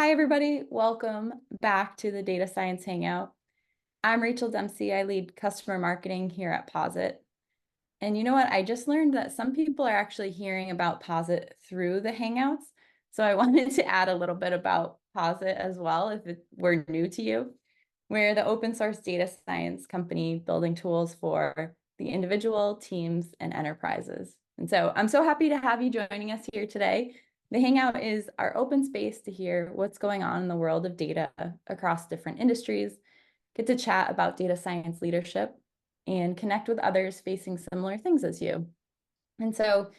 Hi, everybody. Welcome back to the Data Science Hangout. I'm Rachel Dempsey. I lead customer marketing here at Posit. And you know what? I just learned that some people are actually hearing about Posit through the Hangouts. So I wanted to add a little bit about Posit as well, if we're new to you. We're the open source data science company building tools for the individual, teams, and enterprises. And so I'm so happy to have you joining us here today. The Hangout is our open space to hear what's going on in the world of data across different industries, get to chat about data science leadership, and connect with others facing similar things as you. And so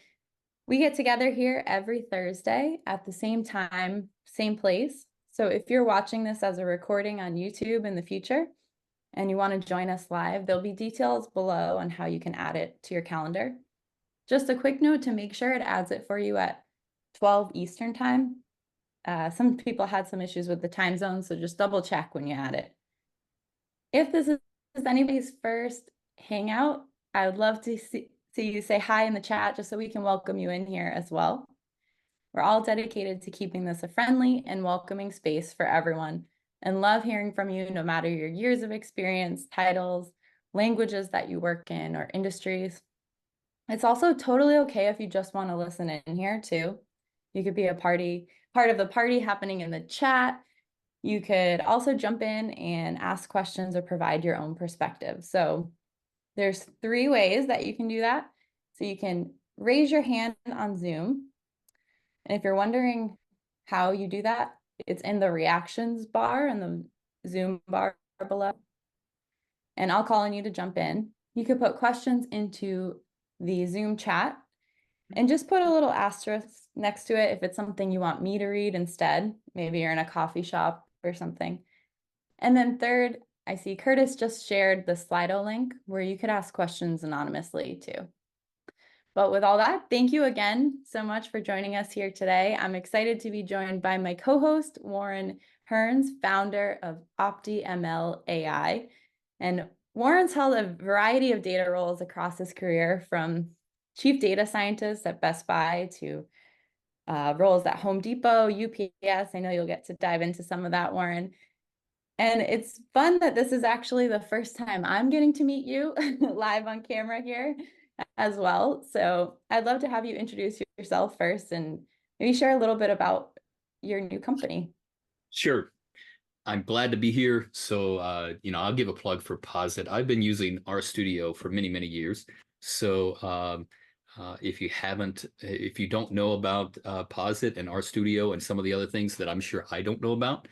we get together here every Thursday at the same time, same place. So if you're watching this as a recording on YouTube in the future and you want to join us live, there'll be details below on how you can add it to your calendar. Just a quick note to make sure it adds it for you at 12 Eastern time. Some people had some issues with the time zone, so just double check when you add it. If this is anybody's first hangout, I would love to see you say hi in the chat just so we can welcome you in here as well. We're all dedicated to keeping this a friendly and welcoming space for everyone and love hearing from you no matter your years of experience, titles, languages that you work in, or industries. It's also totally okay if you just want to listen in here too. You could be part of the party happening in the chat. You could also jump in and ask questions or provide your own perspective. So there's 3 ways that you can do that. So you can raise your hand on Zoom. And if you're wondering how you do that, it's in the reactions bar in the Zoom bar below. And I'll call on you to jump in. You could put questions into the Zoom chat and just put a little asterisk next to it if it's something you want me to read instead. Maybe you're in a coffee shop or something. And then third, I see Curtis just shared the Slido link where you could ask questions anonymously too. But with all that, thank you again so much for joining us here today. I'm excited to be joined by my co-host, Warren Hearnes, founder of OptiML AI. And Warren's held a variety of data roles across his career, from chief data scientist at Best Buy to roles at Home Depot, UPS. I know you'll get to dive into some of that, Warren. And it's fun that this is actually the first time I'm getting to meet you live on camera here as well. So I'd love to have you introduce yourself first and maybe share a little bit about your new company. Sure. I'm glad to be here. So, I'll give a plug for Posit. I've been using RStudio for many, many years. So, if you don't know about Posit and RStudio and some of the other things that I'm sure I don't know about,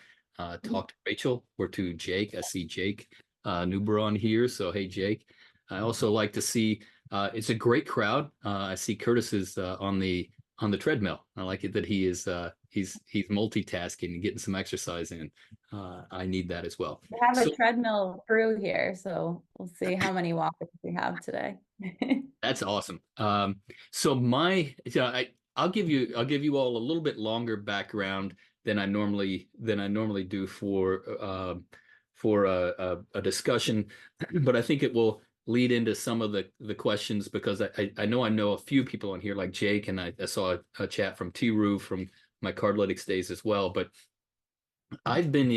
talk to Rachel or to Jake. I see Jake Newborough on here. So, hey, Jake. I also like to see it's a great crowd. I see Curtis is on the treadmill. I like it that he is he's multitasking and getting some exercise in. I need that as well. We have So a treadmill crew here, so we'll see how many walkers we have today. that's awesome. I'll give you all a little bit longer background than I normally do for a discussion, but I think it will lead into some of the questions because I know a few people on here like Jake, and I saw a chat from T-Roo from my Cardlytics days as well. But I've been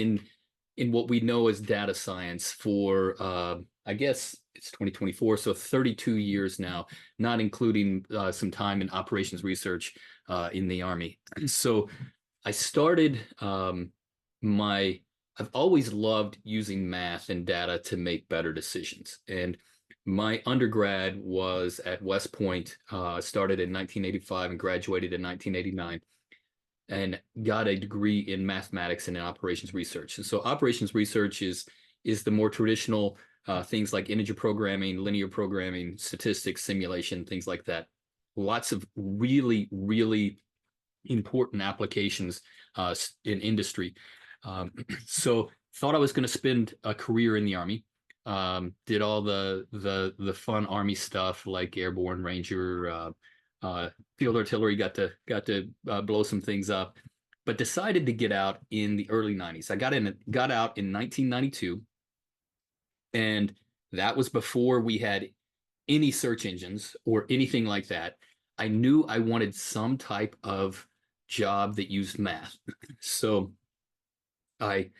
in what we know as data science for I guess it's 2024, so 32 years now, not including some time in operations research in the Army. So I started I've always loved using math and data to make better decisions. And my undergrad was at West Point, started in 1985 and graduated in 1989, and got a degree in mathematics and in operations research. And so operations research is the more traditional things like integer programming, linear programming, statistics, simulation, things like that. Lots of really, really important applications in industry. So thought I was going to spend a career in the Army. Did all the fun Army stuff like airborne ranger, field artillery, got to blow some things up, but decided to get out in the early 90s. I got out in 1992, and that was before we had any search engines or anything like that. I knew I wanted some type of job that used math. So I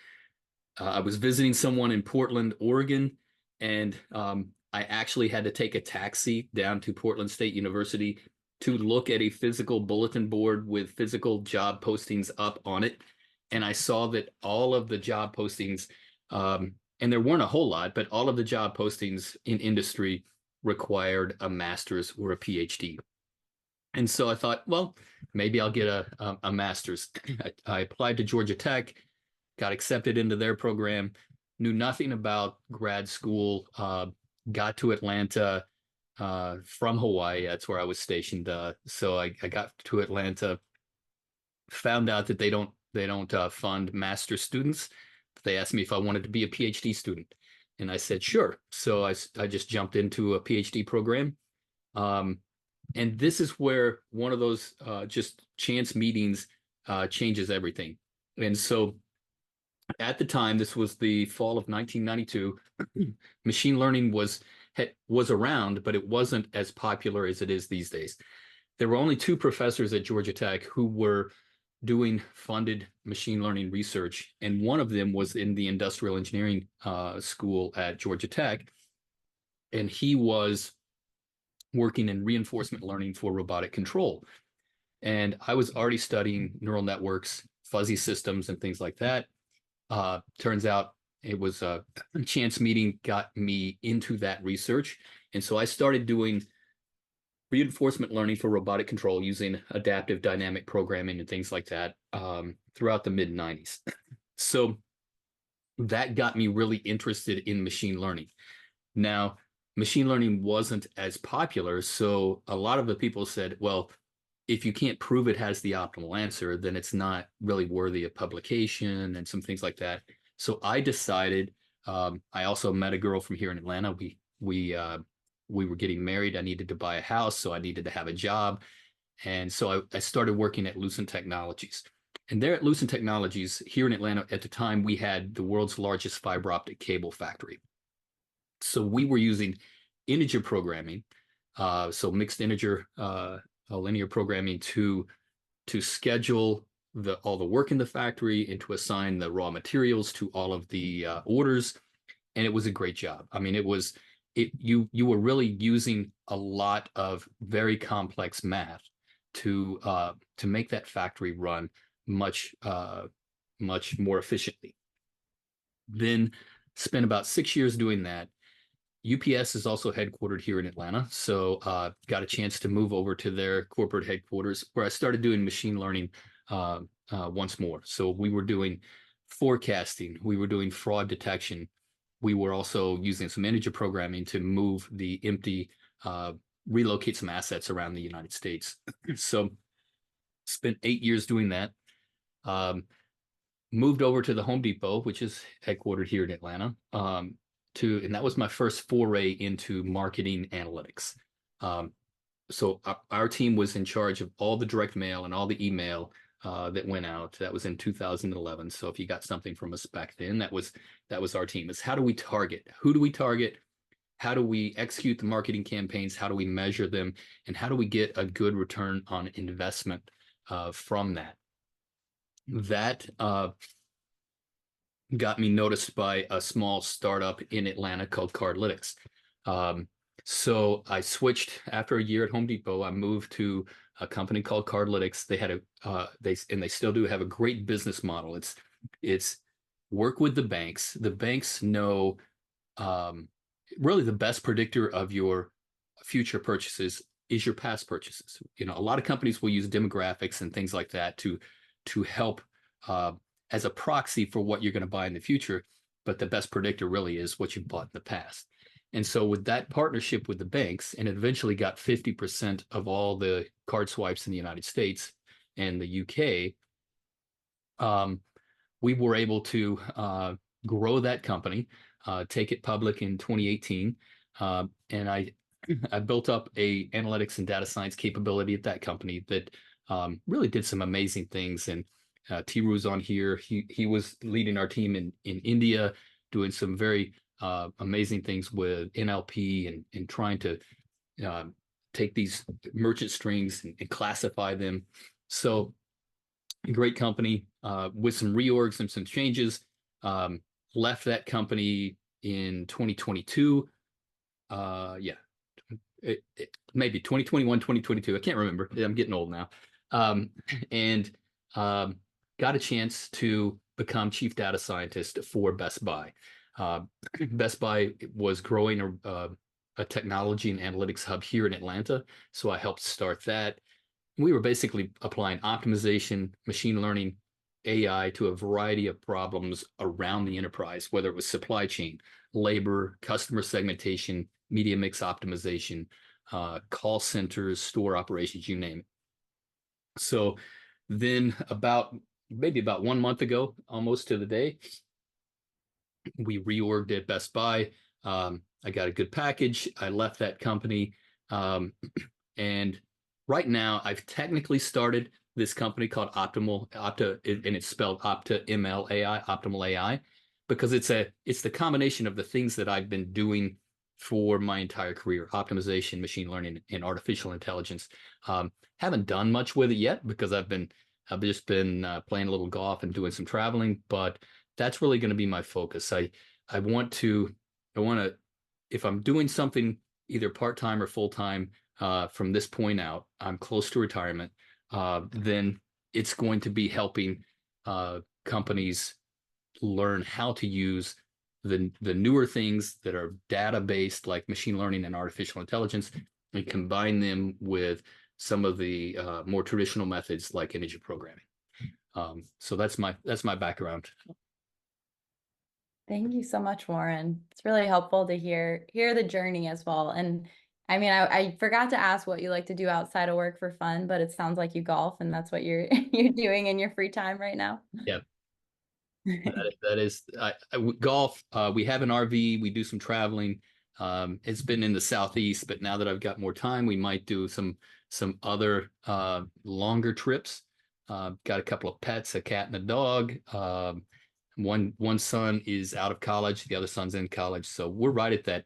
I was visiting someone in Portland, Oregon, and I actually had to take a taxi down to Portland State University to look at a physical bulletin board with physical job postings up on it. And I saw that all of the job postings, and there weren't a whole lot, but all of the job postings in industry required a master's or a PhD. And so I thought, well, maybe I'll get a master's. I applied to Georgia Tech, got accepted into their program, knew nothing about grad school, got to Atlanta from Hawaii. That's where I was stationed. So I got to Atlanta, found out that they don't fund master students. They asked me if I wanted to be a PhD student, and I said sure. So I just jumped into a PhD program. Um, and this is where one of those just chance meetings changes everything. And so at the time, this was the fall of 1992, machine learning was around, but it wasn't as popular as it is these days. There were only two professors at Georgia Tech who were doing funded machine learning research, and one of them was in the industrial engineering school at Georgia Tech, and he was working in reinforcement learning for robotic control. And I was already studying neural networks, fuzzy systems, and things like that. Turns out it was a chance meeting got me into that research. And so I started doing reinforcement learning for robotic control using adaptive dynamic programming and things like that throughout the mid 90s. So that got me really interested in machine learning. Now, machine learning wasn't as popular. So a lot of the people said, well, if you can't prove it has the optimal answer, then it's not really worthy of publication and some things like that. So I decided, I also met a girl from here in Atlanta. We were getting married. I needed to buy a house, so I needed to have a job. And so I started working at Lucent Technologies. And there at Lucent Technologies here in Atlanta at the time, we had the world's largest fiber optic cable factory. So we were using integer programming, so mixed integer linear programming to schedule all the work in the factory and to assign the raw materials to all of the orders. And it was a great job. I mean, you were really using a lot of very complex math to make that factory run much much more efficiently. Then spent about 6 years doing that. UPS is also headquartered here in Atlanta, so got a chance to move over to their corporate headquarters where I started doing machine learning once more. So we were doing forecasting, we were doing fraud detection, we were also using some integer programming to move the empty, relocate some assets around the United States. So spent 8 years doing that. Moved over to the Home Depot, which is headquartered here in Atlanta. And that was my first foray into marketing analytics. So our team was in charge of all the direct mail and all the email that went out. That was in 2011. So if you got something from us back then, that was our team. Is how do we target? Who do we target? How do we execute the marketing campaigns? How do we measure them? And how do we get a good return on investment from that? That got me noticed by a small startup in Atlanta called Cardlytics. So I switched after a year at Home Depot. I moved to a company called Cardlytics. They had they still do have a great business model. It's work with the banks. The banks know really the best predictor of your future purchases is your past purchases. You know, a lot of companies will use demographics and things like that to help as a proxy for what you're going to buy in the future. But the best predictor really is what you've bought in the past. And so with that partnership with the banks, and it eventually got 50% of all the card swipes in the United States and the UK, we were able to grow that company, take it public in 2018. And I built up a analytics and data science capability at that company that really did some amazing things. And Tiru's on here. He was leading our team in India, doing some very amazing things with NLP and trying to take these merchant strings and classify them. So great company. with some reorgs and some changes. Left that company in 2022. Yeah, maybe 2021, 2022. I can't remember. I'm getting old now. Um, and got a chance to become chief data scientist for Best Buy. Uh, Best Buy was growing a technology and analytics hub here in Atlanta, so I helped start that. We were basically applying optimization, machine learning, AI to a variety of problems around the enterprise, whether it was supply chain, labor, customer segmentation, media mix optimization, call centers, store operations, you name it. So then maybe about 1 month ago, almost to the day, we reorged at Best Buy. I got a good package. I left that company. And right now I've technically started this company called and it's spelled OptiML AI, Optimal AI, because it's the combination of the things that I've been doing for my entire career: optimization, machine learning, and artificial intelligence. Haven't done much with it yet because I've just been playing a little golf and doing some traveling, but that's really going to be my focus. I want to if I'm doing something either part-time or full-time, from this point out, I'm close to retirement, then it's going to be helping companies learn how to use the newer things that are data-based, like machine learning and artificial intelligence, and combine them with some of the more traditional methods like integer programming. So that's my background. Thank you so much, Warren. It's really helpful to hear the journey as well. And I mean, I forgot to ask what you like to do outside of work for fun, but it sounds like you golf and that's what you're you're doing in your free time right now. Yeah, that is golf. We have an RV. We do some traveling. It's been in the southeast, but now that I've got more time, we might do some other longer trips. Got a couple of pets, a cat and a dog. One son is out of college, the other son's in college, so we're right at that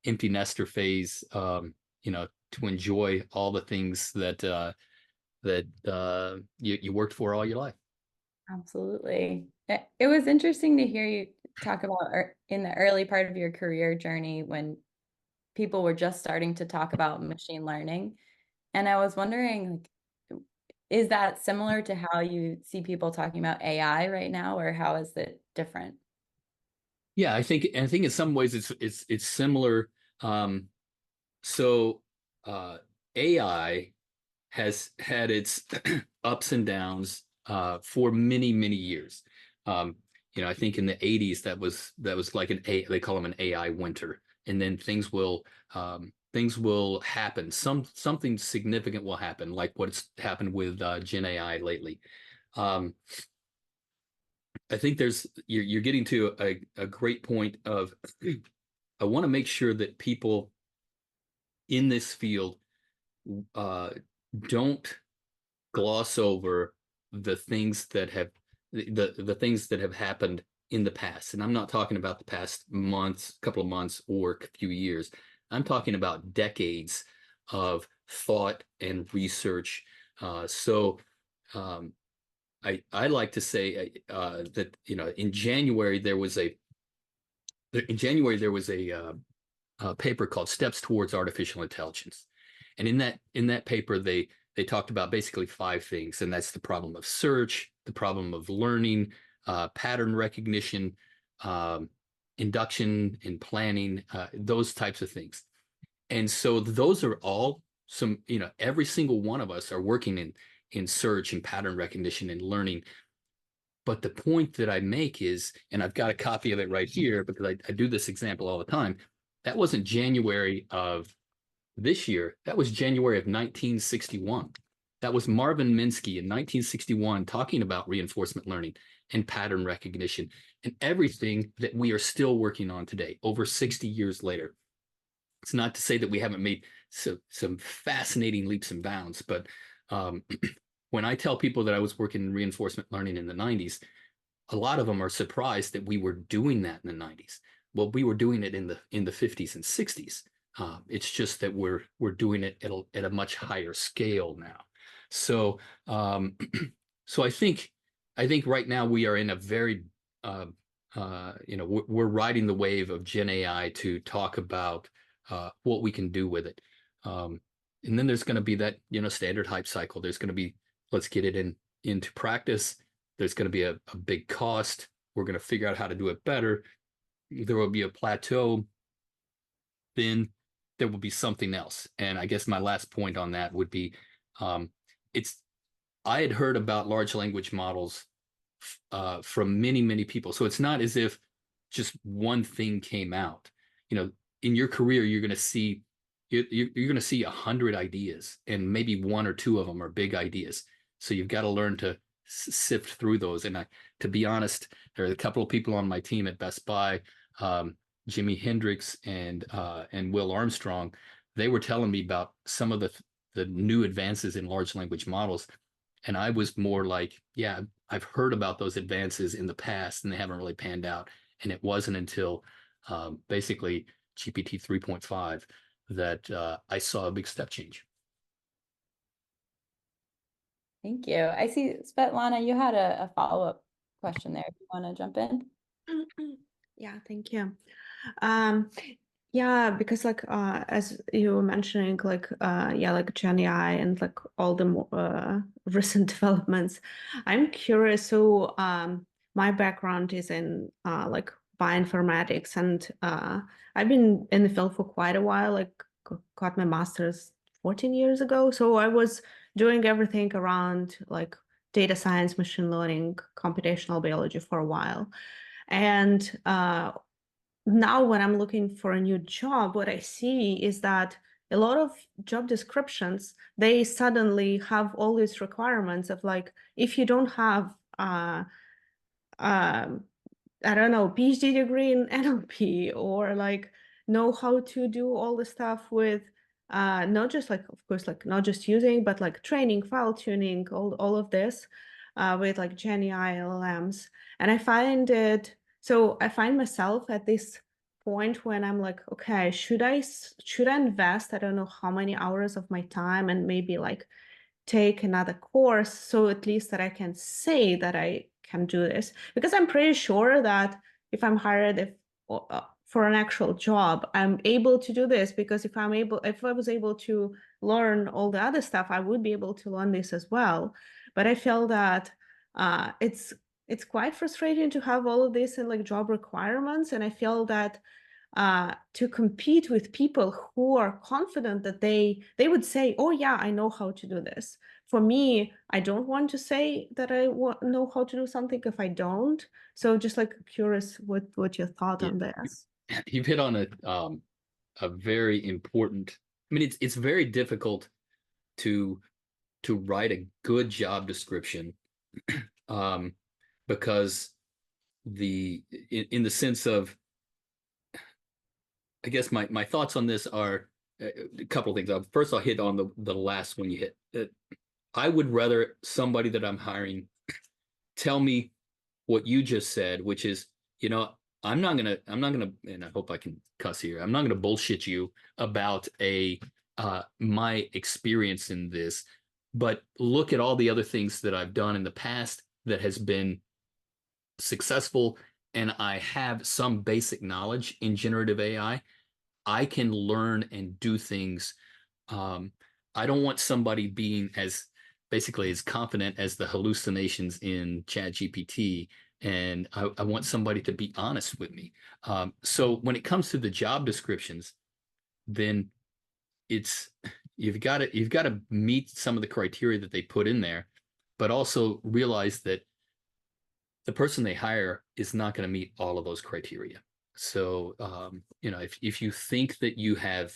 empty nester phase. To enjoy all the things that you worked for all your life. Absolutely. It was interesting to hear you talk about in the early part of your career journey when people were just starting to talk about machine learning. And I was wondering, like, is that similar to how you see people talking about AI right now, or how is it different? Yeah, I think in some ways it's similar. Um, so AI has had its ups and downs for many, many years. Um, I think in the 80s that was like they call them an AI winter, and then things will happen. Something significant will happen, like what's happened with Gen AI lately. Um, I think you're getting to a great point of I want to make sure that people in this field uh, don't gloss over the things that have the things that have happened in the past. And I'm not talking about the past months, couple of months, or a few years. I'm talking about decades of thought and research. So um, I like to say that in January there was a paper called Steps Towards Artificial Intelligence. And in that paper, they talked about basically five things, and that's the problem of search, the problem of learning, pattern recognition, um, induction and planning, those types of things. And so those are all every single one of us are working in search and pattern recognition and learning. But the point that I make is, and I've got a copy of it right here because I do this example all the time. That wasn't January of this year. That was January of 1961. That was Marvin Minsky in 1961 talking about reinforcement learning and pattern recognition and everything that we are still working on today, over 60 years later. It's not to say that we haven't made some fascinating leaps and bounds, but um, when I tell people that I was working in reinforcement learning in the 90s, a lot of them are surprised that we were doing that in the 90s. Well, we were doing it in the 50s and 60s. It's just that we're doing it at a much higher scale now. So so I think I think right now we are in a very, we're riding the wave of Gen AI to talk about what we can do with it. Um, and then there's going to be that, standard hype cycle. There's going to be, let's get it into practice. There's going to be a big cost. We're going to figure out how to do it better. There will be a plateau. Then there will be something else. And I guess my last point on that would be, um, it's I had heard about large language models from many, many people. So it's not as if just one thing came out. In your career, you're going to see 100 ideas, and maybe one or two of them are big ideas. So you've got to learn to sift through those. And to be honest, there are a couple of people on my team at Best Buy, Jimi Hendrix and Will Armstrong. They were telling me about some of the new advances in large language models. And I was more like, yeah, I've heard about those advances in the past and they haven't really panned out. And it wasn't until basically GPT 3.5 that I saw a big step change. Thank you. I see, Svetlana, you had a follow-up question there. If you want to jump in? Yeah, thank you. Um, yeah, because like as you were mentioning, like yeah, like Gen AI and like all the recent developments, I'm curious. So my background is in like bioinformatics, and I've been in the field for quite a while. Like got my master's 14 years ago, so I was doing everything around like data science, machine learning, computational biology for a while. And now when I'm looking for a new job, what I see is that a lot of job descriptions, they suddenly have all these requirements of like, if you don't have um, I don't know, PhD degree in NLP, or like know how to do all the stuff with not just like, of course, like not just using, but like training, file tuning, all of this with like Gen AI LLMs. And I find myself at this point when I'm like, okay, should I invest, I don't know how many hours of my time, and maybe like take another course, so at least that I can say that I can do this, because I'm pretty sure that if I'm hired for an actual job, I'm able to do this, because if I was able to learn all the other stuff, I would be able to learn this as well. But I feel that it's quite frustrating to have all of this in like job requirements, and I feel that to compete with people who are confident that they would say, oh yeah, I know how to do this. For me, I don't want to say that I know how to do something if I don't. So just like curious what your thought Yeah. on this. You've hit on a very important. I mean, it's very difficult to write a good job description, um, because in the sense of, I guess my thoughts on this are a couple of things. First, I'll hit on the last one you hit. I would rather somebody that I'm hiring tell me what you just said, which is, I'm not gonna, and I hope I can cuss here. I'm not gonna bullshit you about my experience in this, but look at all the other things that I've done in the past that has been successful, and I have some basic knowledge in generative AI. I can learn and do things. Um, I don't want somebody being basically as confident as the hallucinations in ChatGPT, and I want somebody to be honest with me. So when it comes to the job descriptions, then it's you've got to meet some of the criteria that they put in there, but also realize that the person they hire is not going to meet all of those criteria. So, if you think that you have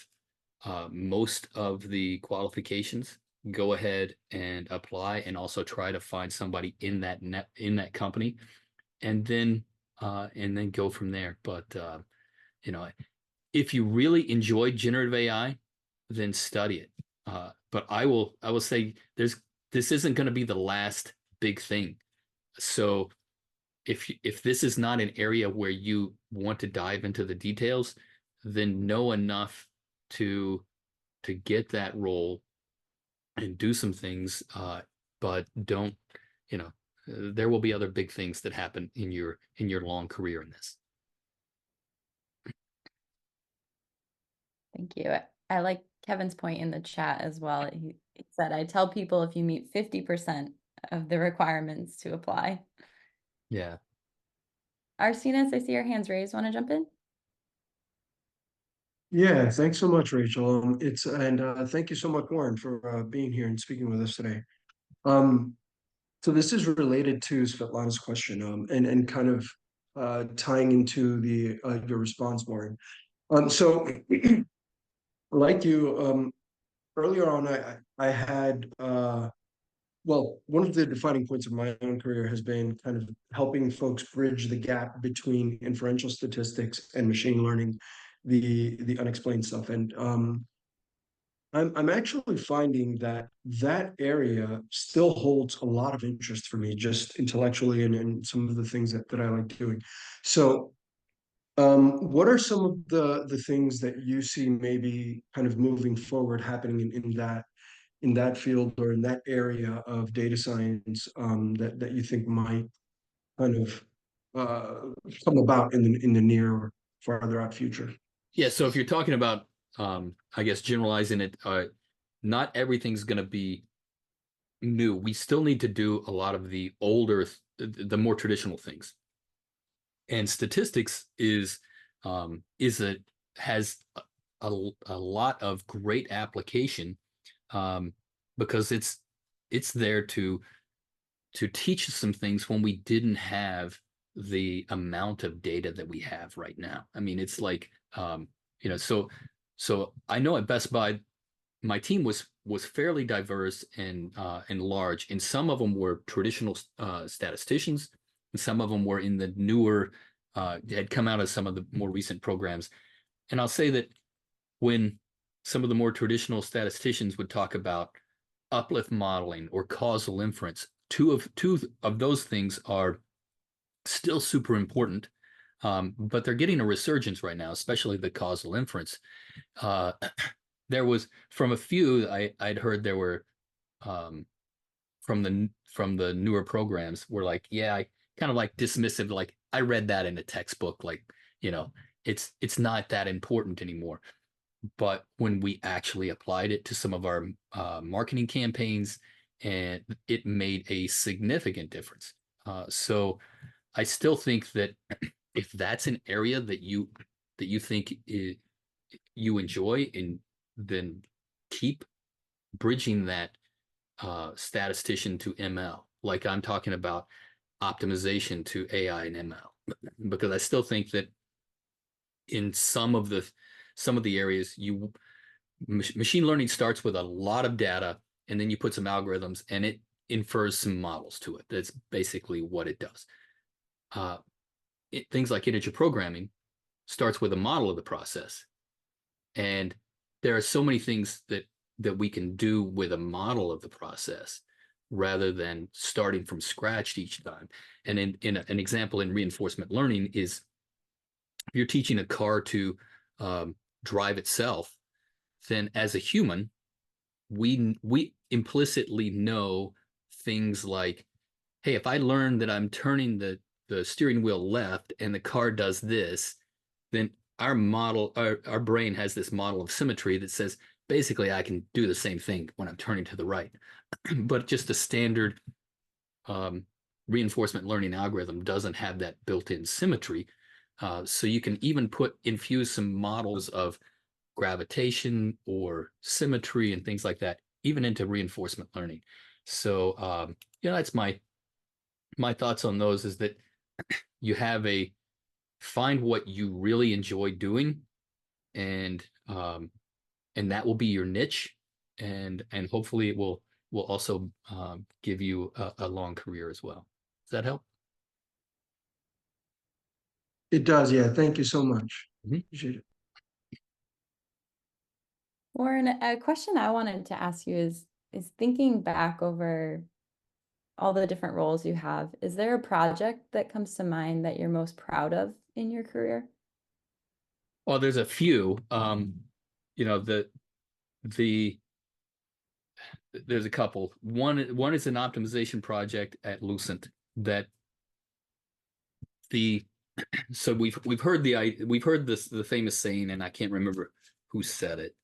most of the qualifications, go ahead and apply, and also try to find somebody in that company, and then go from there. But you know, if you really enjoy generative AI, then study it. But I will say this isn't going to be the last big thing. So if this is not an area where you want to dive into the details, then know enough to get that role and do some things, but don't, you know, there will be other big things that happen in your long career in this. Thank you. I like Kevin's point in the chat as well. He said, I tell people if you meet 50% of the requirements to apply. Yeah. Arsenis, I see your hands raised. Want to jump in? Yeah, thanks so much, Rachel. Thank you so much, Warren, for being here and speaking with us today. Um, so this is related to Svetlana's question, and kind of tying into the your response, Warren. So like you, earlier on, I had well, one of the defining points of my own career has been kind of helping folks bridge the gap between inferential statistics and machine learning, the unexplained stuff. And I'm actually finding that that area still holds a lot of interest for me, just intellectually and some of the things that I like doing. So, what are some of the things that you see maybe kind of moving forward happening in that field or in that area of data science, that you think might kind of come about in the near or farther out future? Yeah. So if you're talking about, I guess, generalizing it, not everything's going to be new. We still need to do a lot of the older, the more traditional things. And statistics has a lot of great application, because it's there to teach us some things when we didn't have the amount of data that we have right now. I mean, it's like, so I know at Best Buy, my team was fairly diverse and large, and some of them were traditional statisticians, and some of them were in the newer, had come out of some of the more recent programs. And I'll say that when some of the more traditional statisticians would talk about uplift modeling or causal inference, two of those things are still super important, but they're getting a resurgence right now, especially the causal inference. There was, from a few I'd heard, there were, from the newer programs, were like, yeah, I kind of like dismissive, like I read that in a textbook, like, it's not that important anymore. But when we actually applied it to some of our marketing campaigns, and it made a significant difference. So I still think that if that's an area that you think you enjoy, and then keep bridging that statistician to ML, like I'm talking about optimization to AI and ML, because I still think that in some of the areas, machine learning starts with a lot of data, and then you put some algorithms and it infers some models to it. That's basically what it does. Things like integer programming starts with a model of the process, and there are so many things that we can do with a model of the process rather than starting from scratch each time. And in an example in reinforcement learning is, if you're teaching a car to drive itself, then as a human, we implicitly know things like, hey, if I learn that I'm turning the steering wheel left and the car does this, then our brain has this model of symmetry that says, basically, I can do the same thing when I'm turning to the right. But just a standard reinforcement learning algorithm doesn't have that built-in symmetry. So you can even infuse some models of gravitation or symmetry and things like that, even into reinforcement learning. So, that's my thoughts on those, is that you find what you really enjoy doing, and that will be your niche, and hopefully it will also give you a long career as well. Does that help? It does, yeah. Thank you so much. Mhm. Appreciate it. Warren, a question I wanted to ask you is thinking back over all the different roles you have, is there a project that comes to mind that you're most proud of in your career? Well, there's a few. There's a couple. One is an optimization project at Lucent, that so we've heard the famous saying, and I can't remember who said it.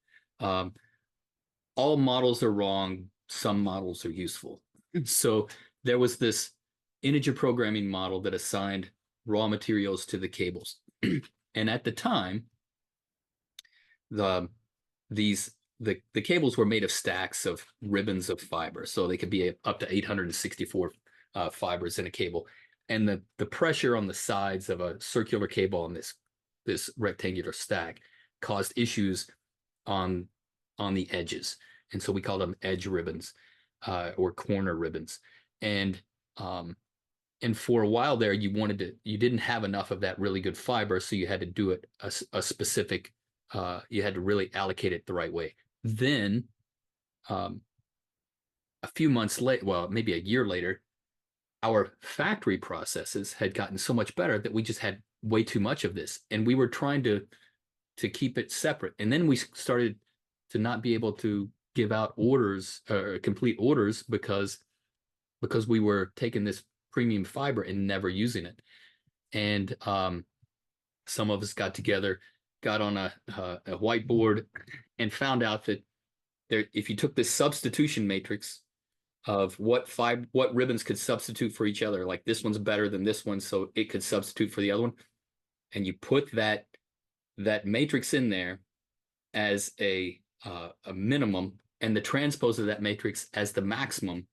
All models are wrong, some models are useful. So there was this integer programming model that assigned raw materials to the cables. And at the time, the cables were made of stacks of ribbons of fiber, so they could be up to 864 fibers in a cable. And the pressure on the sides of a circular cable on this rectangular stack caused issues on the edges, and so we called them edge ribbons or corner ribbons. And for a while there, you didn't have enough of that really good fiber, so you had to do it a specific. You had to really allocate it the right way. Then, a few months later, well, maybe a year later, our factory processes had gotten so much better that we just had way too much of this, and we were trying to keep it separate. And then we started to not be able to give out orders or complete orders because we were taking this premium fiber and never using it. And some of us got together, got on a whiteboard, and found out that if you took this substitution matrix of what ribbons could substitute for each other, like this one's better than this one, so it could substitute for the other one, and you put that matrix in there as a minimum, and the transpose of that matrix as the maximum,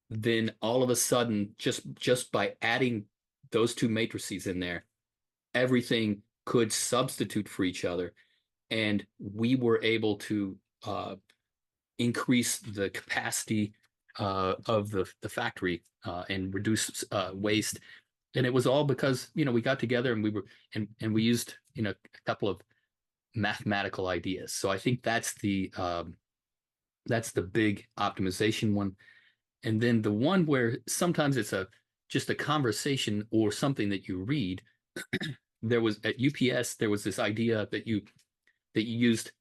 then all of a sudden, just by adding those two matrices in there, everything could substitute for each other, and we were able to increase the capacity of the factory and reduce waste. And it was all because we got together and we used a couple of mathematical ideas. So I think that's the big optimization one. And then the one where sometimes it's just a conversation or something that you read. There was at UPS, there was this idea that you used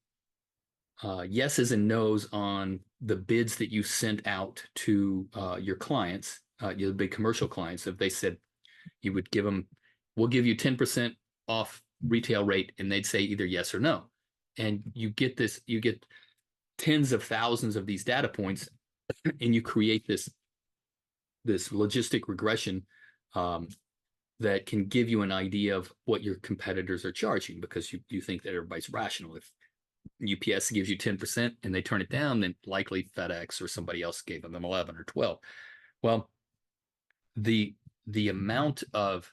yeses and nos on the bids that you sent out to your clients, your big commercial clients. If they said you would give them, we'll give you 10% off retail rate, and they'd say either yes or no. And you get tens of thousands of these data points, and you create this logistic regression that can give you an idea of what your competitors are charging, because you think that everybody's rational. If UPS gives you 10% and they turn it down, then likely FedEx or somebody else gave them 11 or 12. Well, the amount of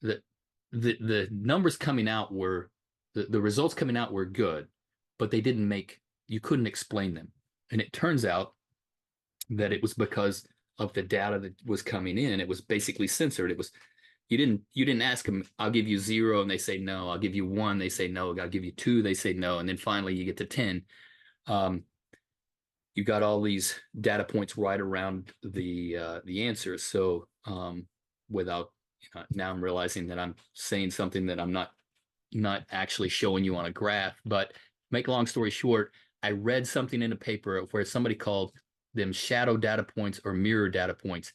the numbers coming out were the results coming out were good, but you couldn't explain them. And it turns out that it was because of the data that was coming in. It was basically censored. It was you didn't ask them, I'll give you 0, and they say no. I'll give you 1, they say no. I'll give you 2, they say no. And then finally you get to 10. You got all these data points right around the answer. So without now I'm realizing that I'm saying something that I'm not actually showing you on a graph. But make a long story short, I read something in a paper where somebody called them shadow data points or mirror data points,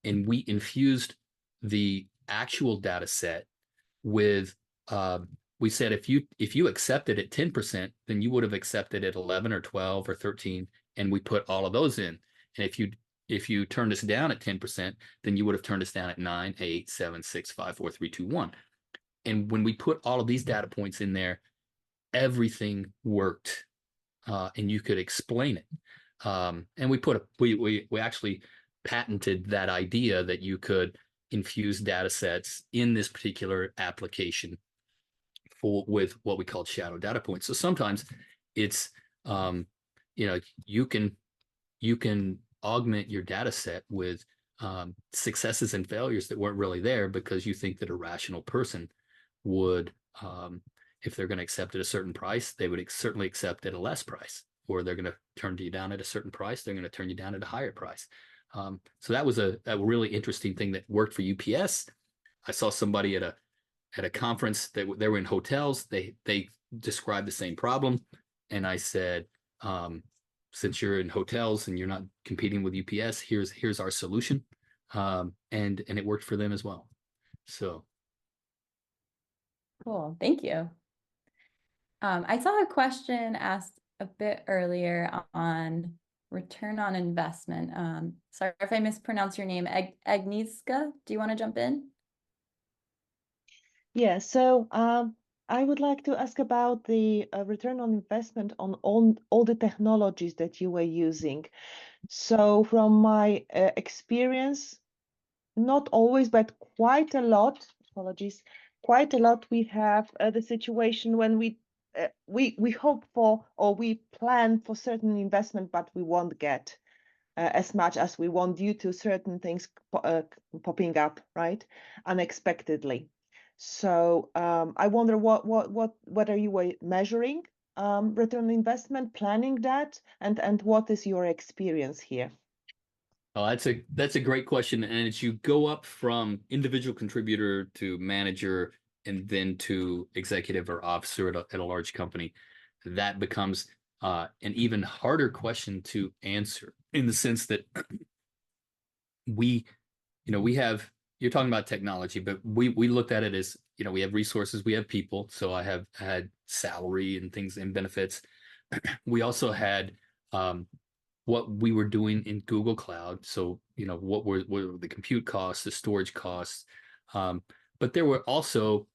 and we infused the actual data set with we said if you accepted at 10%, then you would have accepted at 11 or 12 or 13, and we put all of those in. And if you turned us down at 10%, then you would have turned us down at 9, 8, 7, 6, 5, 4, 3, 2, 1. And when we put all of these data points in there, everything worked, and you could explain it. And we actually patented that idea that you could infuse data sets in this particular application with what we called shadow data points. So sometimes it's you can augment your data set with successes and failures that weren't really there, because you think that a rational person would, if they're going to accept at a certain price, they would certainly accept at a less price, or they're going to turn you down at a certain price, they're going to turn you down at a higher price. So that was a really interesting thing that worked for UPS. I saw somebody at a conference that they were in hotels. They described the same problem, and I said, since you're in hotels and you're not competing with UPS, here's our solution. and it worked for them as well. So Cool, thank you. I saw a question asked a bit earlier on return on investment. Sorry if I mispronounce your name. Agnieszka, do you want to jump in? Yeah, so I would like to ask about the return on investment on all the technologies that you were using. So from my experience, not always, but quite a lot, apologies, quite a lot, we have the situation when we hope for or we plan for certain investment, but we won't get as much as we want due to certain things popping up, right, unexpectedly. So I wonder whether you were measuring return on investment, planning that, and what is your experience here? oh, that's a great question. And as you go up from individual contributor to manager and then to executive or officer at a large company, that becomes an even harder question to answer in the sense that we have, you're talking about technology, but we looked at it as, we have resources, we have people. So I have had salary and things and benefits. We also had what we were doing in Google Cloud. So, what were the compute costs, the storage costs. But there were also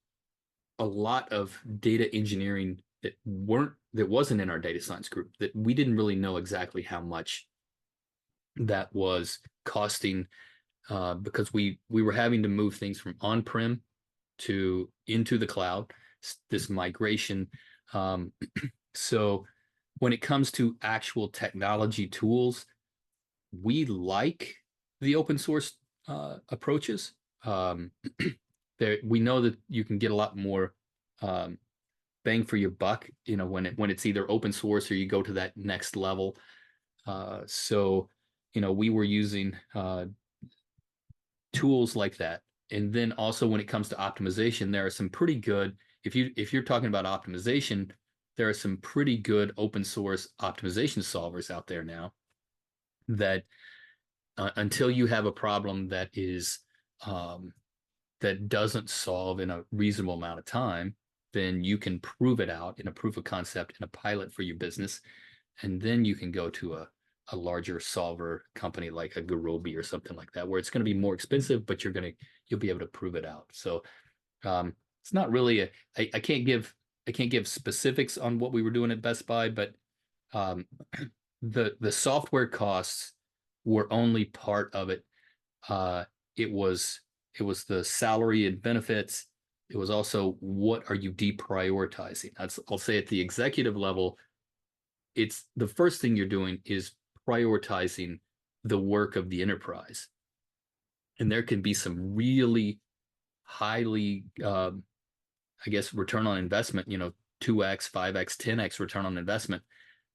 a lot of data engineering that wasn't in our data science group, that we didn't really know exactly how much that was costing, because we were having to move things from on-prem to into the cloud, this migration. So when it comes to actual technology tools, we like the open source approaches. We know that you can get a lot more bang for your buck, when it's either open source or you go to that next level. So we were using tools like that. And then also when it comes to optimization, there are some pretty good, if you're talking about optimization, there are some pretty good open source optimization solvers out there now that until you have a problem that is that doesn't solve in a reasonable amount of time, then you can prove it out in a proof of concept in a pilot for your business. And then you can go to a larger solver company like a Gurobi or something like that, where it's going to be more expensive, but you'll be able to prove it out. So it's not really I can't give specifics on what we were doing at Best Buy, but the software costs were only part of it. It was the salary and benefits. It was also, what are you deprioritizing? I'll say at the executive level, it's the first thing you're doing is prioritizing the work of the enterprise. And there can be some really highly, I guess, return on investment, 2x, 5x, 10x return on investment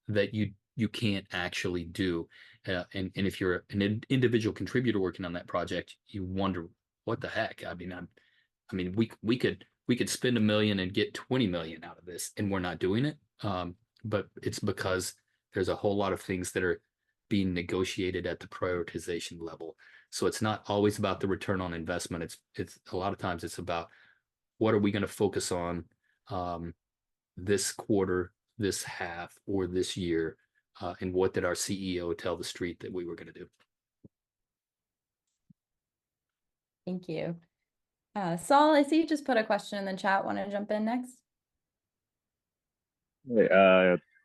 that you can't actually do. And if you're an individual contributor working on that project, you wonder, what the heck? I mean, we could spend $1 million and get 20 million out of this, and we're not doing it. But it's because there's a whole lot of things that are being negotiated at the prioritization level. So it's not always about the return on investment. It's a lot of times it's about, what are we going to focus on this quarter, this half, or this year, and what did our CEO tell the street that we were going to do? Thank you. Saul, I see you just put a question in the chat. Want to jump in next?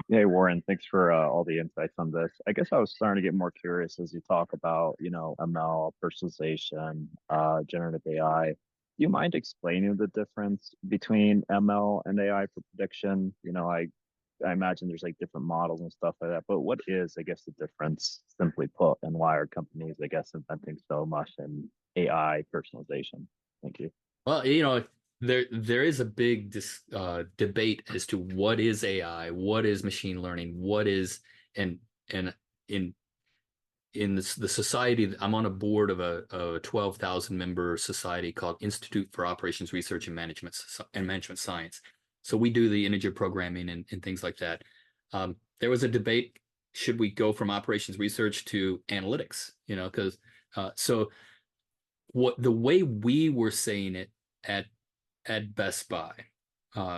Hey, Warren, thanks for all the insights on this. I guess I was starting to get more curious as you talk about, ML, personalization, generative AI. Do you mind explaining the difference between ML and AI for prediction? I imagine there's like different models and stuff like that, but what is, I guess, the difference, simply put, and why are companies, I guess, inventing so much in AI personalization? Thank you. Well, there is a big debate as to what is AI, what is machine learning, what is, and in the society, I'm on a board of a 12,000 member society called Institute for Operations Research and Management Science. So we do the integer programming and things like that. There was a debate, should we go from operations research to analytics? Because so the way we were saying it at Best Buy.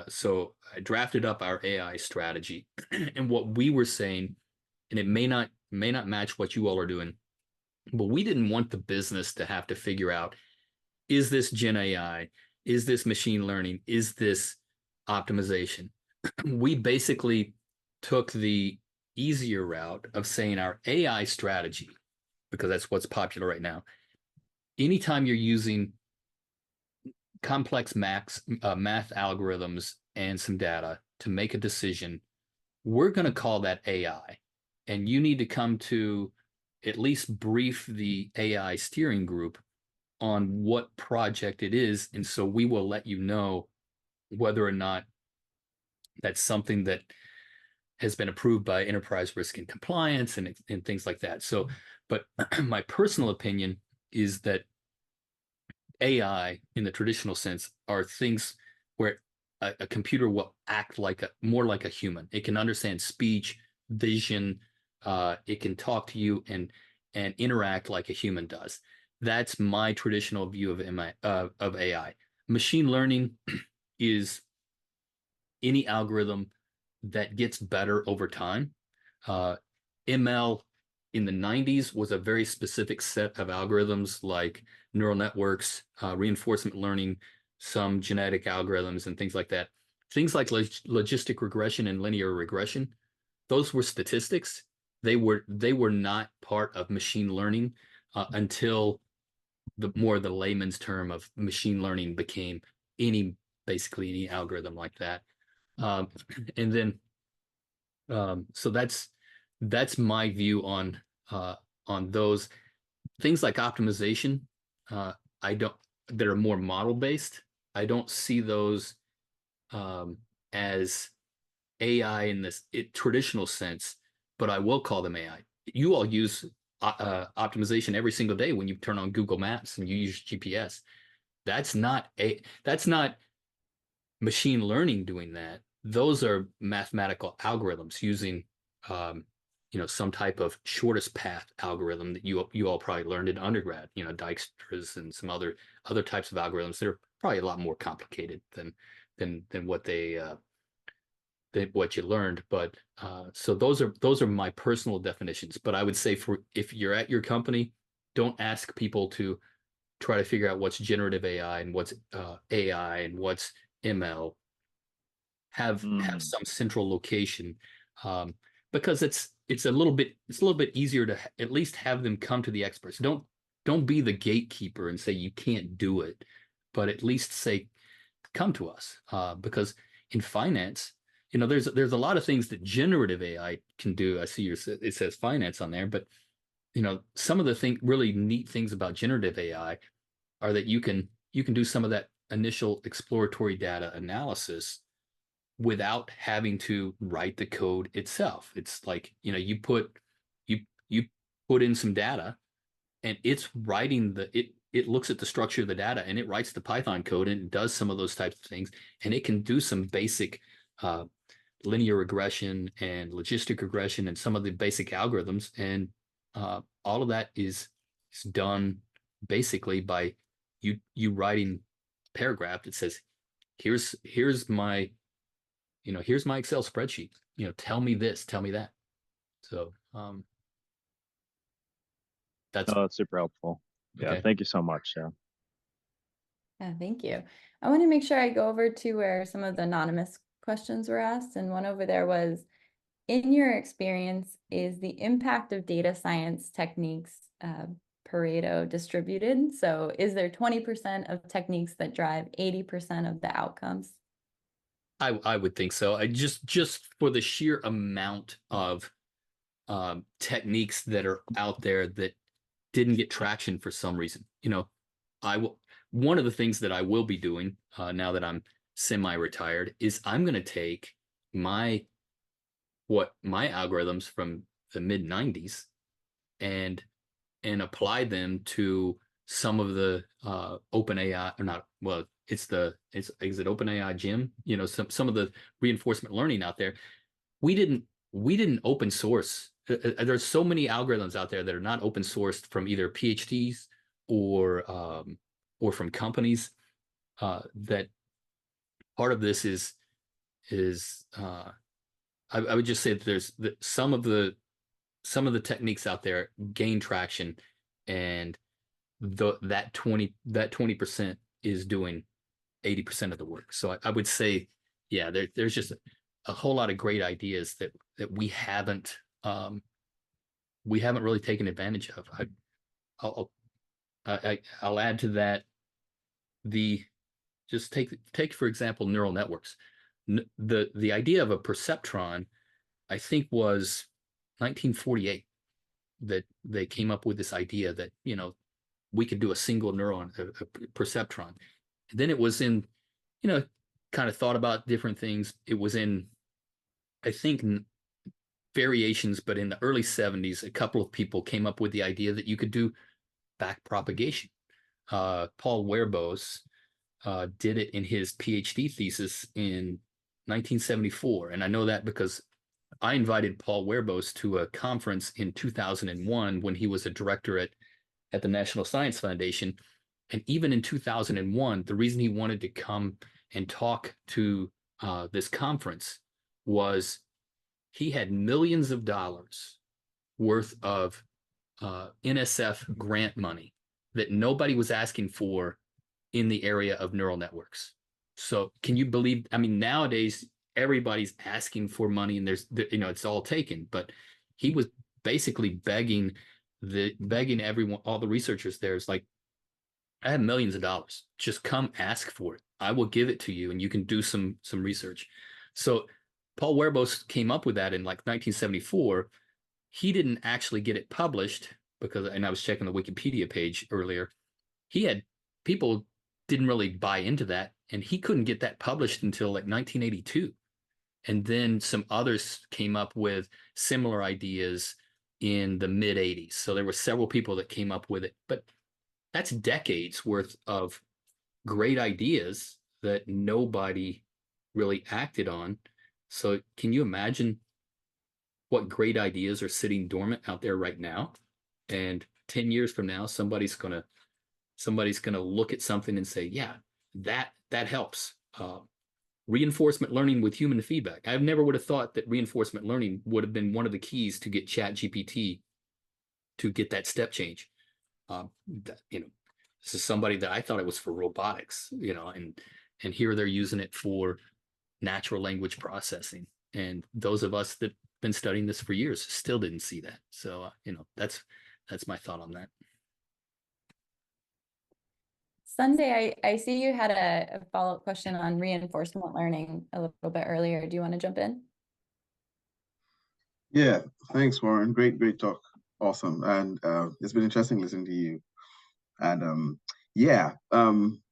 So I drafted up our AI strategy, and what we were saying, and it may not match what you all are doing, but we didn't want the business to have to figure out, is this Gen AI? Is this machine learning? Is this optimization? We basically took the easier route of saying our AI strategy, because that's what's popular right now. Anytime you're using complex math algorithms and some data to make a decision, we're going to call that AI. And you need to come to at least brief the AI steering group on what project it is. And so we will let you know whether or not that's something that has been approved by enterprise risk and compliance and things like that. So, but my personal opinion is that AI in the traditional sense are things where a computer will act like more like a human. It can understand speech, vision, it can talk to you and interact like a human does. That's my traditional view of AI. Machine learning is any algorithm that gets better over time. ML in the 90s was a very specific set of algorithms like neural networks, reinforcement learning, some genetic algorithms and things like that. Things like logistic regression and linear regression, those were statistics. They were not part of machine learning until the layman's term of machine learning became basically any algorithm like that. And then so that's my view on those things like optimization. That are more model based. I don't see those as AI in this traditional sense, but I will call them AI. You all use optimization every single day when you turn on Google Maps and you use GPS. That's not machine learning doing that. Those are mathematical algorithms using some type of shortest path algorithm that you all probably learned in undergrad, Dijkstra's and some other types of algorithms that are probably a lot more complicated than what what you learned. But so those are my personal definitions. But I would say if you're at your company, don't ask people to try to figure out what's generative AI and what's AI and what's ML. Have some central location, because it's a little bit easier to at least have them come to the experts. Don't be the gatekeeper and say you can't do it, but at least say come to us, because in finance, there's a lot of things that generative AI can do. I see it says finance on there, but some of the really neat things about generative AI are that you can do some of that initial exploratory data analysis without having to write the code itself. It's like, you put in some data and it's writing it looks at the structure of the data and it writes the Python code and it does some of those types of things, and it can do some basic linear regression and logistic regression and some of the basic algorithms, and all of that is done basically by you writing a paragraph that says, here's my Excel spreadsheet, tell me this, tell me that. So that's super helpful. Yeah, okay. Thank you so much. Yeah. Yeah, thank you. I want to make sure I go over to where some of the anonymous questions were asked. And one over there was, in your experience, is the impact of data science techniques Pareto distributed? So is there 20% of techniques that drive 80% of the outcomes? I would think so. I just for the sheer amount of techniques that are out there that didn't get traction for some reason. One of the things that I will be doing now that I'm semi-retired is I'm going to take my algorithms from the mid 90s and apply them to some of the OpenAI, or not, well, is it OpenAI Gym? Some of the reinforcement learning out there. We didn't open source. There's so many algorithms out there that are not open sourced from either PhDs or from companies, that part of this is I would just say that there's some of the techniques out there gain traction, and that 20% is doing 80% of the work. So I would say, yeah, there's just a whole lot of great ideas that we haven't really taken advantage of. I'll add to that, just take for example neural networks. The idea of a perceptron, I think, was 1948 that they came up with this idea that, we could do a single neuron, a perceptron. And then it was in, kind of thought about different things. It was in, I think, variations, but in the early 70s, a couple of people came up with the idea that you could do back propagation. Paul Werbos did it in his PhD thesis in 1974. And I know that because I invited Paul Werbos to a conference in 2001 when he was a director at the National Science Foundation. And even in 2001, the reason he wanted to come and talk to this conference was he had millions of dollars worth of NSF grant money that nobody was asking for in the area of neural networks. So can you believe, I mean, nowadays, everybody's asking for money and it's all taken, but he was basically begging everyone, all the researchers there. It's like, I have millions of dollars. Just come ask for it. I will give it to you and you can do some research. So Paul Werbos came up with that in like 1974. He didn't actually get it published because, and I was checking the Wikipedia page earlier, people didn't really buy into that, and he couldn't get that published until like 1982. And then some others came up with similar ideas in the mid 80s. So there were several people that came up with it, but that's decades worth of great ideas that nobody really acted on. So can you imagine what great ideas are sitting dormant out there right now? And 10 years from now, somebody's gonna look at something and say, yeah, that helps. Reinforcement learning with human feedback. I never would have thought that reinforcement learning would have been one of the keys to get ChatGPT to get that step change. This is somebody that I thought it was for robotics, and here they're using it for natural language processing. And those of us that have been studying this for years still didn't see that. So, that's my thought on that. Sunday, I see you had a follow-up question on reinforcement learning a little bit earlier. Do you want to jump in? Yeah, thanks, Warren. Great talk. Awesome. And it's been interesting listening to you. And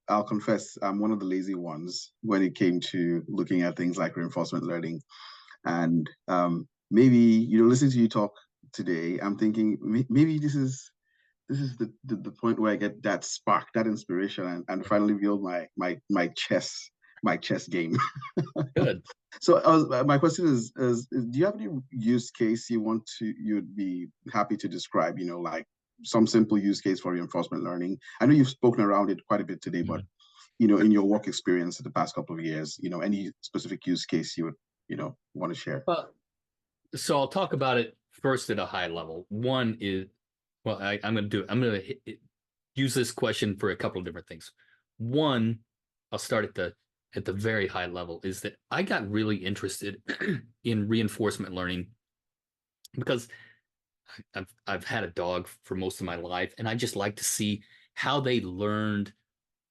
I'll confess, I'm one of the lazy ones when it came to looking at things like reinforcement learning. And maybe, listening to you talk today, I'm thinking maybe this is the point where I get that spark, that inspiration, and finally build my chess game. Good. So my question is, do you have any use case you'd be happy to describe, like some simple use case for reinforcement learning? I know you've spoken around it quite a bit today, but, in your work experience in the past couple of years, any specific use case you would, want to share? So I'll talk about it first at a high level. One is, well, I'm going to use this question for a couple of different things. One, I'll start at the very high level, is that I got really interested in reinforcement learning because I've had a dog for most of my life, and I just like to see how they learned,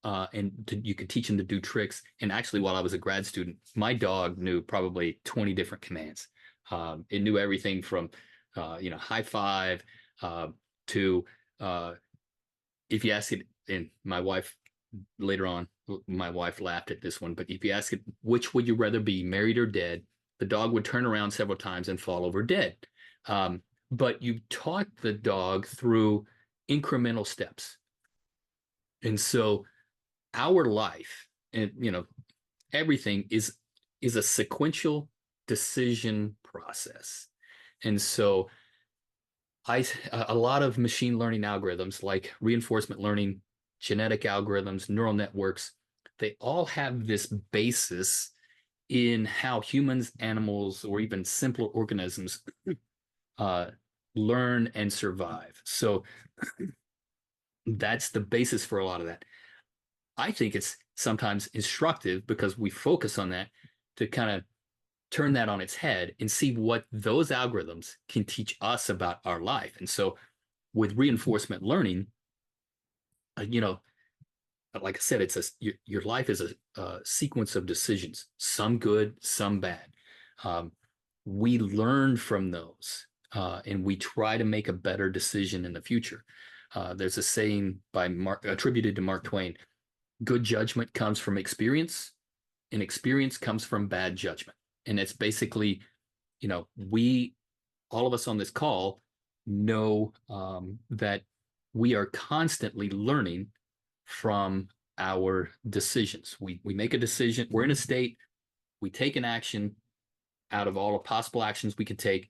you could teach them to do tricks. And actually, while I was a grad student, my dog knew probably 20 different commands. It knew everything from, high five, to if you ask it, and my wife laughed at this one, but if you ask it, which would you rather be, married or dead, the dog would turn around several times and fall over dead. But you taught the dog through incremental steps. And so our life and, everything is a sequential decision process. And so A lot of machine learning algorithms like reinforcement learning, genetic algorithms, neural networks, they all have this basis in how humans, animals, or even simpler organisms learn and survive. So that's the basis for a lot of that. I think it's sometimes instructive because we focus on that to kind of turn that on its head and see what those algorithms can teach us about our life. And so with reinforcement learning, like I said, your life is a sequence of decisions, some good, some bad. We learn from those, and we try to make a better decision in the future. There's a saying attributed to Mark Twain: good judgment comes from experience, and experience comes from bad judgment. And it's basically, all of us on this call know that we are constantly learning from our decisions. We make a decision, we're in a state, we take an action. Out of all the possible actions we can take,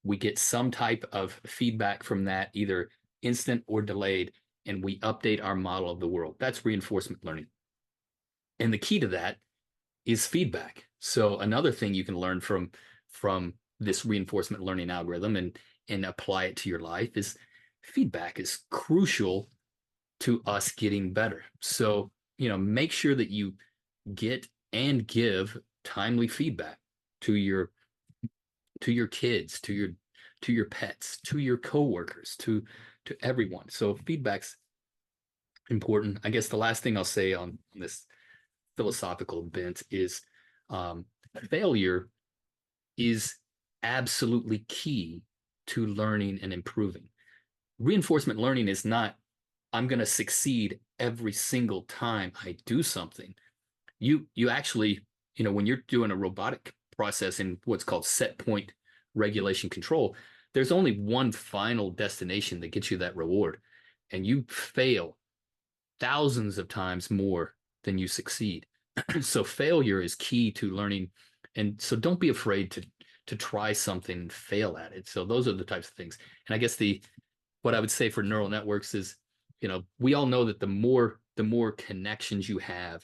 we get some type of feedback from that, either instant or delayed, and we update our model of the world. That's reinforcement learning. And the key to that is feedback. So another thing you can learn from this reinforcement learning algorithm and apply it to your life is feedback is crucial to us getting better. So, make sure that you get and give timely feedback to your kids, to your pets, to your coworkers, to everyone. So feedback's important. I guess the last thing I'll say on this philosophical bent is failure is absolutely key to learning and improving. Reinforcement learning is not, I'm going to succeed every single time I do something. You actually, when you're doing a robotic process in what's called set point regulation control, there's only one final destination that gets you that reward. And you fail thousands of times more than you succeed. So failure is key to learning. And so don't be afraid to try something and fail at it. So those are the types of things. And I guess what I would say for neural networks is, we all know that the more connections you have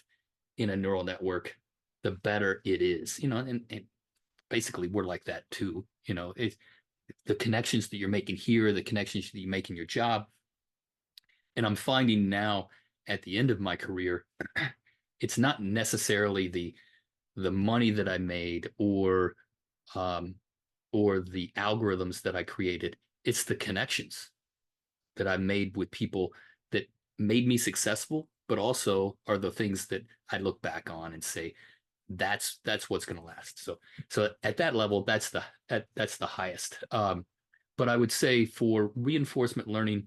in a neural network, the better it is, and basically we're like that too. The connections that you're making here, the connections that you make in your job. And I'm finding now at the end of my career, it's not necessarily the money that I made or the algorithms that I created. It's the connections that I made with people that made me successful, but also are the things that I look back on and say, that's what's going to last. So at that level, that's the highest. But I would say for reinforcement learning,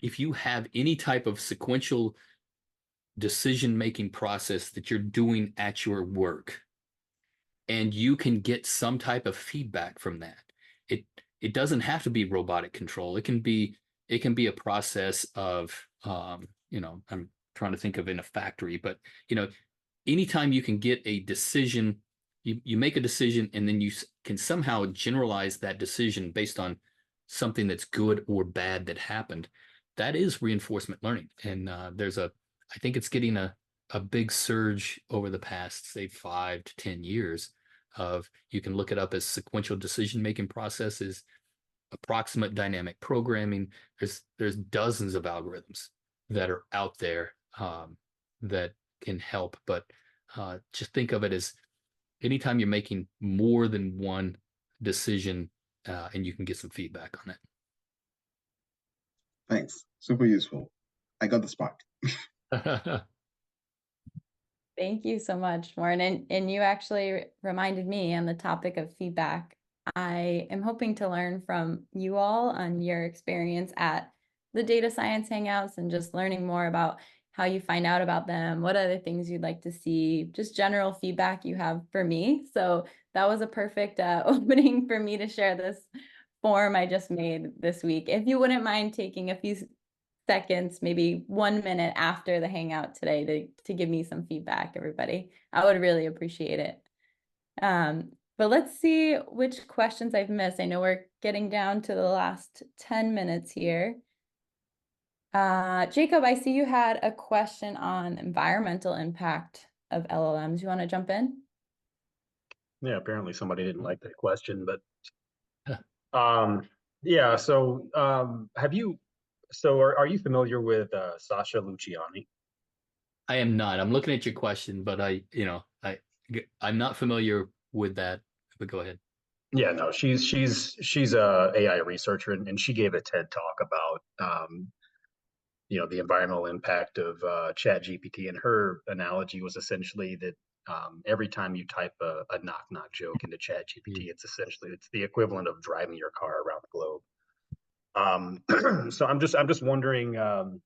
if you have any type of sequential decision-making process that you're doing at your work, and you can get some type of feedback from that, it doesn't have to be robotic control. It can be a process of I'm trying to think of in a factory, but anytime you can get a decision, you make a decision and then you can somehow generalize that decision based on something that's good or bad that happened. That is reinforcement learning. And I think it's getting a big surge over the past, say, 5 to 10 years of, you can look it up as sequential decision-making processes, approximate dynamic programming. There's dozens of algorithms that are out there that can help, but just think of it as anytime you're making more than one decision and you can get some feedback on it. Thanks. Super useful. I got the spark. Thank you so much, Warren. And you actually reminded me on the topic of feedback. I am hoping to learn from you all on your experience at the data science hangouts and just learning more about how you find out about them, what other things you'd like to see, just general feedback you have for me. So that was a perfect opening for me to share this form I just made this week. If you wouldn't mind taking a few seconds, maybe 1 minute after the hangout today to give me some feedback, everybody, I would really appreciate it. But let's see which questions I've missed. I know we're getting down to the last 10 minutes here. Jacob, I see you had a question on environmental impact of LLMs. You want to jump in? Yeah, apparently somebody didn't like that question, but yeah. So are you familiar with Sasha Luciani? I am not. I'm looking at your question, but I'm not familiar with that. But go ahead. Yeah, no, she's a AI researcher, and she gave a TED talk about the environmental impact of Chat GPT, and her analogy was essentially that every time you type a knock knock joke into Chat GPT, it's the equivalent of driving your car around the globe. So I'm just wondering, do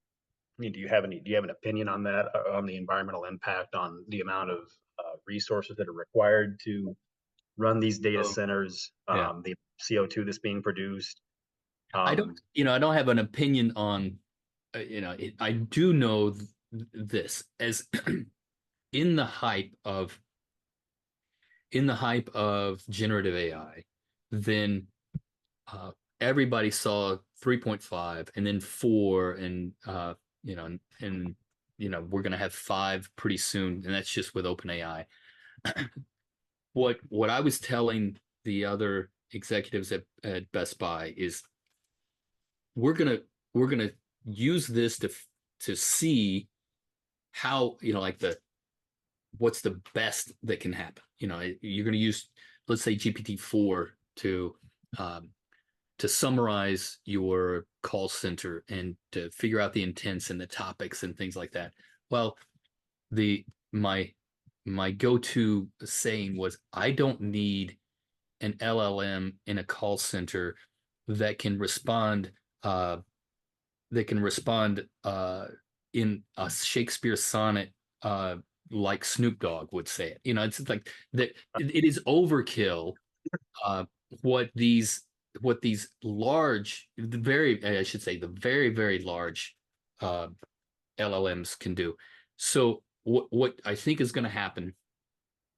you have an opinion on that, on the environmental impact, on the amount of resources that are required to run these data centers, the CO2 that's being produced? I don't have an opinion on, I do know this as in the hype of generative AI, then everybody saw 3.5 and then 4 and we're going to have 5 pretty soon, and that's just with OpenAI. What I was telling the other executives at Best Buy is we're gonna use this to see how, what's the best that can happen. You're gonna use, let's say, GPT-4 to summarize your call center and to figure out the intents and the topics and things like that. Well, my go-to saying was, I don't need an LLM in a call center that can respond in a Shakespeare sonnet like Snoop Dogg would say it. It's like that. It is overkill. What these large, I should say, the very, very large LLMs can do. So what I think is going to happen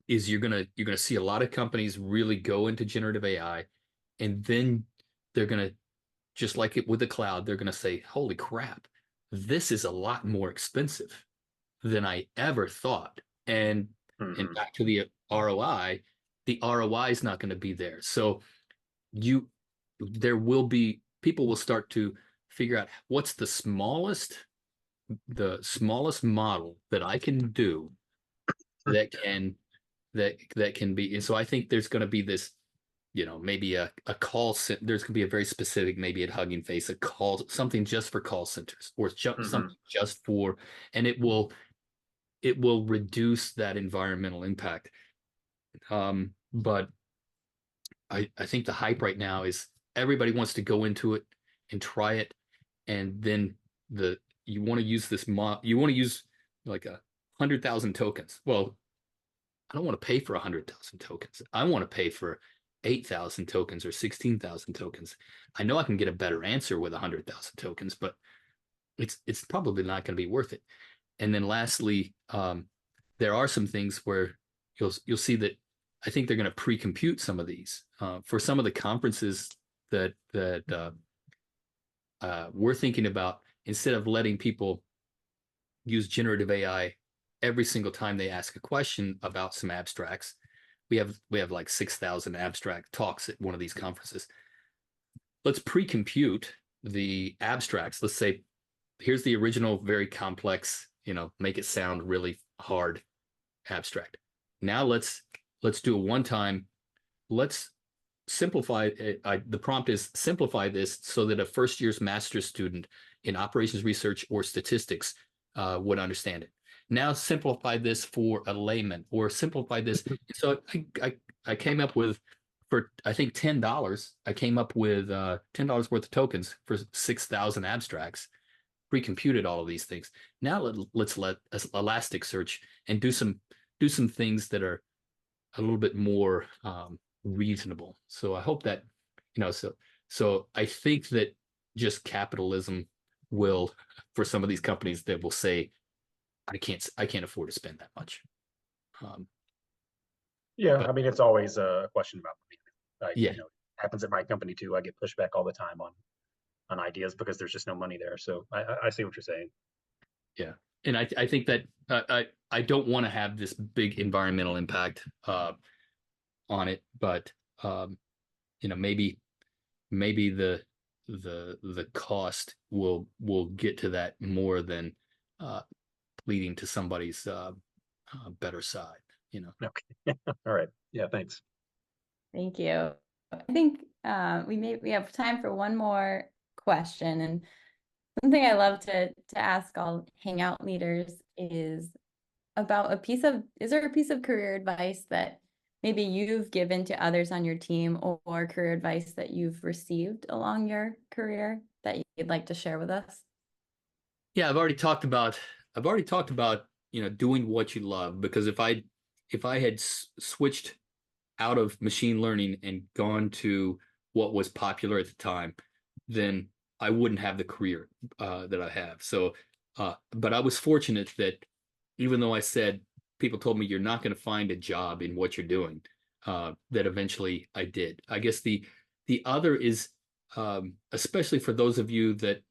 is you're gonna see a lot of companies really go into generative AI, and then they're gonna, just like it with the cloud, they're gonna say, "Holy crap, this is a lot more expensive than I ever thought." And back to the ROI is not going to be there. So people will start to figure out what's the smallest model that I can do that can be. And so I think there's going to be this, maybe a call center. There's going to be a very specific, maybe at Hugging Face, a call, something just for call centers, or something just for, and it will reduce that environmental impact. But I think the hype right now is everybody wants to go into it and try it, and then you want to use you want to use like 100,000 tokens. Well, I don't want to pay for 100,000 tokens. I want to pay for 8,000 tokens or 16,000 tokens. I know I can get a better answer with 100,000 tokens, but it's probably not going to be worth it. And then lastly, there are some things where you'll see that I think they're going to pre-compute some of these for some of the conferences that we're thinking about. Instead of letting people use generative AI every single time they ask a question about some abstracts, we have like 6,000 abstract talks at one of these conferences. Let's pre-compute the abstracts. Let's say, here's the original, very complex, make it sound really hard abstract. Now let's do a one-time. Let's simplify it. The prompt is, simplify this so that a first year's master's student in operations research or statistics would understand it. Now simplify this for a layman, or simplify this. So I came up with, for I think $10, I came up with $10 worth of tokens for 6,000 abstracts, pre-computed all of these things. Now let's let Elasticsearch and do some things that are a little bit more reasonable. So I hope that, so I think that just capitalism will, for some of these companies that will say, I can't afford to spend that much. Yeah, But I mean, it's always a question about money. yeah, You know, happens at my company too. I get pushback all the time on ideas because there's just no money there. So I see what you're saying. yeah. And I think that I don't want to have this big environmental impact on it, but you know, maybe the cost will get to that more than leading to somebody's better side, you know. Okay. All right. Yeah, thanks. Thank you. I think we have time for one more question, and something I love to ask all Hangout leaders is about is there a piece of career advice that maybe you've given to others on your team, or career advice that you've received along your career that you'd like to share with us? Yeah, I've already talked about you know, doing what you love, because if I had switched out of machine learning and gone to what was popular at the time, then I wouldn't have the career that I have. So, but I was fortunate that even though I said, people told me you're not going to find a job in what you're doing, that eventually I did. I guess the other is, especially for those of you that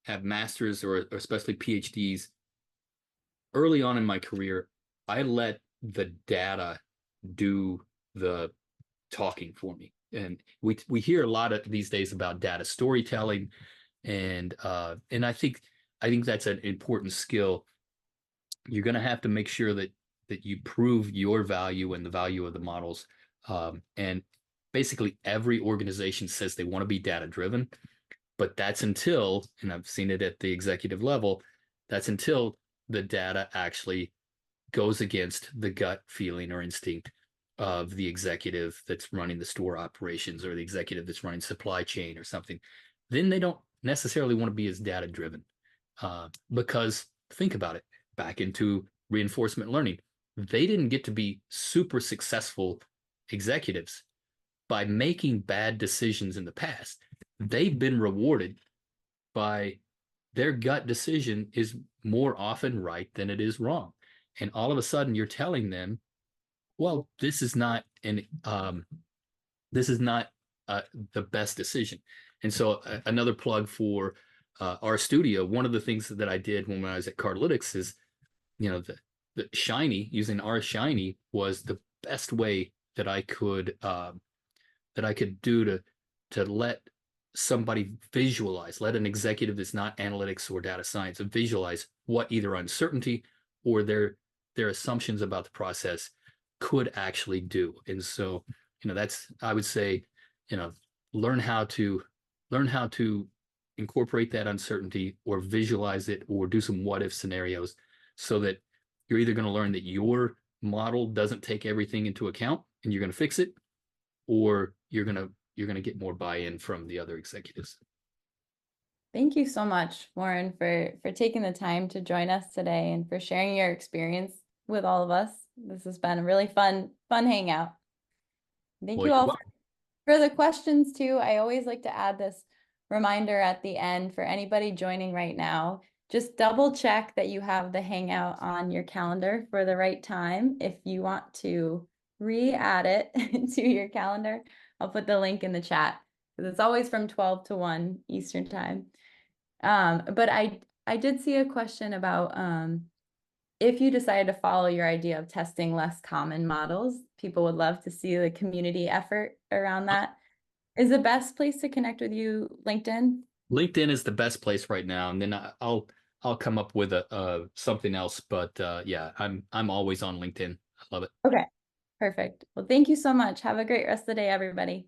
have masters or especially PhDs, early on in my career, I let the data do the talking for me. And we hear a lot of these days about data storytelling, and I think that's an important skill. You're going to have to make sure that you prove your value and the value of the models. And basically every organization says they want to be data driven, but that's until, and I've seen it at the executive level, that's until the data actually goes against the gut feeling or instinct of the executive that's running the store operations, or the executive that's running supply chain or something. Then they don't necessarily want to be as data driven, because think about it, back into reinforcement learning, they didn't get to be super successful executives by making bad decisions in the past. They've been rewarded by their gut decision is more often right than it is wrong. And all of a sudden you're telling them, well, this is not the best decision. And so another plug for our studio, one of the things that I did when I was at Cardlytics is, you know, the Shiny, using our Shiny was the best way that I could do to let somebody visualize, let an executive that's not analytics or data science visualize what either uncertainty or their assumptions about the process could actually do. And so, you know, that's, I would say, you know, learn how to incorporate that uncertainty or visualize it or do some what if scenarios, so that you're either going to learn that your model doesn't take everything into account and you're going to fix it, or you're going to get more buy-in from the other executives. Thank you so much, Warren, for taking the time to join us today and for sharing your experience with all of us. This has been a really fun hangout. Thank you all for the questions too. I always like to add this reminder at the end for anybody joining right now. Just double check that you have the hangout on your calendar for the right time. If you want to re-add it to your calendar, I'll put the link in the chat, because it's always from 12 to 1 Eastern time. But I did see a question about if you decided to follow your idea of testing less common models, people would love to see the community effort around that. Is the best place to connect with you LinkedIn? LinkedIn is the best place right now, and then I'll come up with a something else. But yeah, I'm always on LinkedIn. I love it. Okay, perfect. Well, thank you so much. Have a great rest of the day, everybody.